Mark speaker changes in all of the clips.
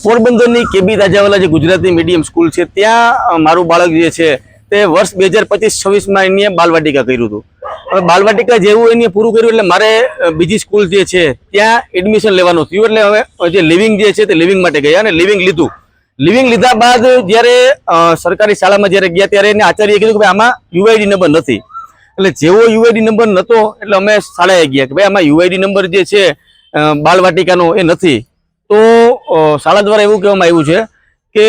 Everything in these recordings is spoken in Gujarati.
Speaker 1: પોરબંદરની કેબી તાજાવાલા જે ગુજરાતી મીડિયમ સ્કૂલ છે ત્યાં મારું બાળક જે છે તે વર્ષ 2025-26માં એને બાલવાટિકા કર્યું હતું. હવે બાલવાટિકા જેવું એને પૂરું કર્યું એટલે મારે બીજી સ્કૂલ જે છે ત્યાં એડમિશન લેવાનું થયું. એટલે હવે જે લિવિંગ જે છે તે લિવિંગ માટે ગયા અને લિવિંગ લીધું. લિવિંગ લીધા બાદ જ્યારે સરકારી શાળામાં જ્યારે ગયા ત્યારે એને આચાર્યએ કીધું કે ભાઈ આમાં યુઆઈડી નંબર નથી. એટલે જેવો યુઆઈડી નંબર નહોતો એટલે અમે શાળાએ ગયા કે ભાઈ આમાં યુઆઈડી નંબર જે છે બાલવાટિકાનો એ નથી. તો શાળા દ્વારા એવું કહેવામાં આવ્યું છે કે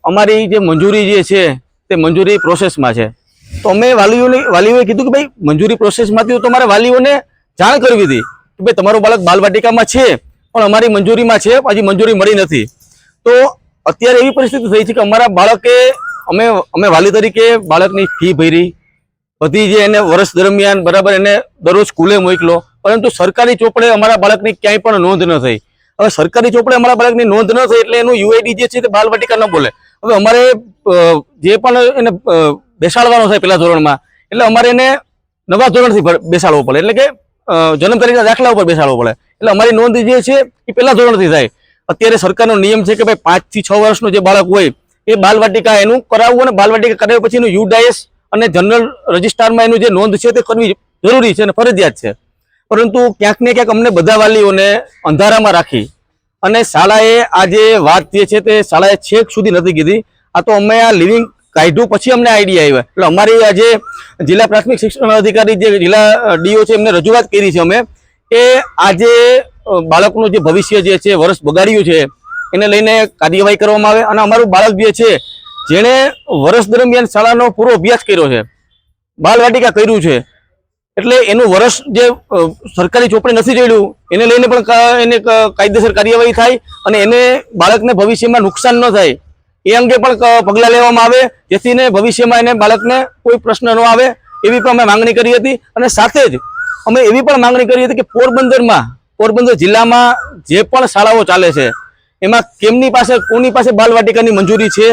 Speaker 1: અમારી જે મંજૂરી જે છે તે મંજૂરી પ્રોસેસમાં છે. તો અમે વાલીઓએ કીધું કે ભાઈ મંજૂરી પ્રોસેસમાંથી તો અમારે વાલીઓને જાણ કરવી હતી કે ભાઈ તમારું બાળક બાલવાટિકામાં છે પણ અમારી મંજૂરીમાં છે, હજી મંજૂરી મળી નથી. તો અત્યારે એવી પરિસ્થિતિ થઈ છે કે અમારા બાળકે અમે વાલી તરીકે બાળકની ફી ભરી બધી જે એને વર્ષ દરમિયાન બરાબર એને દરરોજ સ્કૂલે મોકલો, પરંતુ સરકારી ચોપડે અમારા બાળકની ક્યાંય પણ નોંધ ન થઈ. હવે સરકારી ચોપડે અમારા બાળકની નોંધ ન થઈ એટલે એનું યુઆઈડી જે છે તે બાલવાટિકા ન બોલે. હવે અમારે જે પણ એને બેસાડવાનો થાય પહેલા ધોરણમાં એટલે અમારે એને નવા ધોરણથી બેસાડવો પડે, એટલે કે જન્મ તારીખના દાખલા ઉપર બેસાડવો પડે. એટલે અમારી નોંધ જે છે એ પહેલા ધોરણથી થાય. અત્યારે સરકારનો નિયમ છે કે ભાઈ 5 થી 6 વર્ષનું જે બાળક હોય એ બાલવાટિકા એનું કરાવવું, અને બાલવાટિકા કરાવ્યા પછી એનું યુડાયસ અને જનરલ રજિસ્ટરમાં એનું જે નોંધ છે તે કરવી જરૂરી છે અને ફરજિયાત છે. પરંતુ ક્યાંક ને ક્યાંક અમને બધા વાલીઓને અંધારામાં રાખી અને શાળાએ આ જે વાત જે છે તે શાળાએ છેક સુધી નથી કીધી. આ તો અમે આ લિવિંગ કાઢ્યું પછી અમને આઈડિયા આવ્યા. એટલે અમારી આજે જિલ્લા પ્રાથમિક શિક્ષણ અધિકારી જે જિલ્લા ડીઓ છે એમને રજૂઆત કરી છે અમે કે આજે બાળકનું જે ભવિષ્ય જે છે વર્ષ બગાડ્યું છે એને લઈને કાર્યવાહી કરવામાં આવે. અને અમારું બાળક જે છે જેણે વર્ષ દરમિયાન શાળાનો પૂરો અભ્યાસ કર્યો છે, બાલવાટિકા કર્યું છે, એટલે એનું વર્ષ જે સરકારી ચોપડે નથી જોયેલું એને લઈને પણ એને કાયદેસર કાર્યવાહી થાય અને એને બાળકને ભવિષ્યમાં નુકસાન ન થાય એ અંગે પણ પગલાં લેવામાં આવે, જેથી ને ભવિષ્યમાં એને બાળકને કોઈ પ્રશ્ન ન આવે એવી પણ અમે માંગણી કરી હતી. અને સાથે જ અમે એવી પણ માંગણી કરી હતી કે પોરબંદર જિલ્લામાં જે પણ શાળાઓ ચાલે છે એમાં કોની પાસે બાલવાટિકાની મંજૂરી છે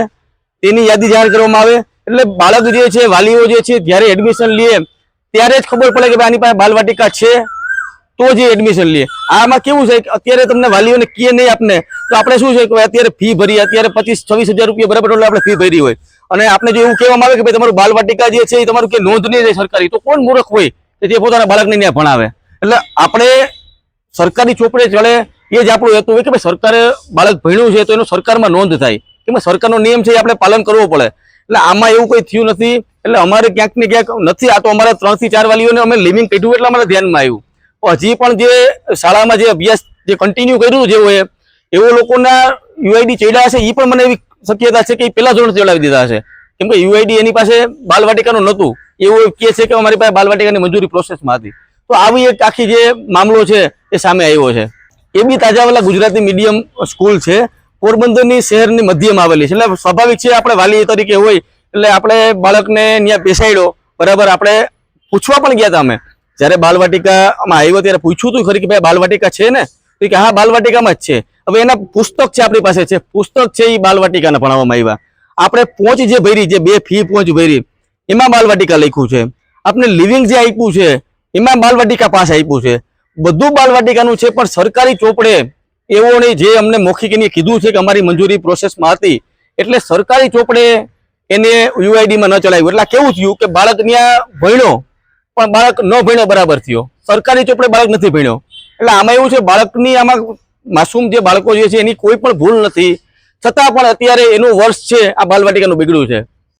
Speaker 1: તેની યાદી જાહેર કરવામાં આવે. એટલે બાળક જે છે, વાલીઓ જે છે જ્યારે એડમિશન લે ત્યારે જ ખબર પડે કે ભાઈ આની પાસે બાલવાટિકા છે તો જે એડમિશન લે. આમાં કેવું છે કે અત્યારે તમને વાલીઓને કહે નહીં આપને તો આપણે શું છે કે અત્યારે ફી ભરી, અત્યારે 25-26 હજાર રૂપિયા બરાબર આપણે ફી ભરી હોય અને આપણે જો એવું કહેવામાં આવે કે ભાઈ તમારું બાલવાટિકા જે છે એ તમારું કે નોંધ નહીં રહે સરકારી, તો કોણ મૂર્ખ હોય કે જે પોતાના બાળકને ત્યાં ભણાવે. એટલે આપણે સરકારી ચોપડે ચડે એ જ આપણું હેતુ હોય કે ભાઈ સરકારે બાળક ભણ્યું છે તો એનું સરકારમાં નોંધ થાય, કે સરકારનો નિયમ છે એ આપણે પાલન કરવું પડે. એટલે આમાં એવું કંઈ થયું નથી. એટલે અમારે ક્યાંક ને ક્યાંક નથી. આ તો અમારા 3 થી 4 વાલીઓને અમે લિવિંગ કાઢ્યું એટલે અમારા ધ્યાનમાં આવ્યું. હજી પણ જે શાળામાં જે અભ્યાસ જે કન્ટિન્યુ કર્યું છે હોય એવો લોકોના યુઆઈડી ચડ્યા હશે, એ પણ મને એવી શક્યતા છે કે એ પહેલા ધોરણ ચડાવી દીધા હશે, કેમ કે યુઆઈડી એની પાસે બાલવાટિકાનું નહોતું. એવું કહે છે કે અમારી પાસે બાલવાટિકાની મંજૂરી પ્રોસેસમાં હતી. તો આવી એક આખી જે મામલો છે એ સામે આવ્યો છે. કેબી તાજાવાલા ગુજરાતી મીડિયમ સ્કૂલ છે, પોરબંદરની શહેરની મધ્યમાં આવેલી છે. એટલે સ્વાભાવિક છે આપણે વાલી તરીકે હોય એટલે આપણે બાળકને ત્યાં બેસાડ્યો બરાબર. આપણે પૂછવા પણ ગયા હતા, અમે જ્યારે બાલવાટિકામાં આવ્યો ત્યારે પૂછ્યું હતું ખરી કે ભાઈ બાલવાટિકા છે ને, તો કે હા બાલવાટિકામાં જ છે. હવે એના પુસ્તક છે આપણી પાસે છે, પુસ્તક છે એ બાલવાટિકાને ભણાવવામાં આવ્યા. આપણે પહોંચ જે ભરી, જે 2 ફી પહોંચ ભરી એમાં બાલવાટિકા લખ્યું છે. આપણે લિવિંગ જે આપ્યું છે એમાં બાલવાટિકા પાસ આપ્યું છે, બધું બાલવાટિકાનું છે. પણ સરકારી ચોપડે એવો નહીં, જે અમને મૌખિકને કીધું છે કે અમારી મંજૂરી પ્રોસેસમાં હતી એટલે સરકારી ચોપડે એને યુઆઈડીમાં ન ચડાવ્યું. એટલે કેવું થયું કે બાળક ત્યાં ભણ્યો પણ બાળક ન ભણ્યો બરાબર થયો, સરકારી ચોપડે બાળક નથી ભણ્યો. એટલે આમાં એવું છે બાળકની આમાં માસૂમ જે બાળકો જે છે એની કોઈ પણ ભૂલ નથી, છતાં પણ અત્યારે એનું વર્ષ છે આ બાલવાટિકાનું બગડ્યું છે.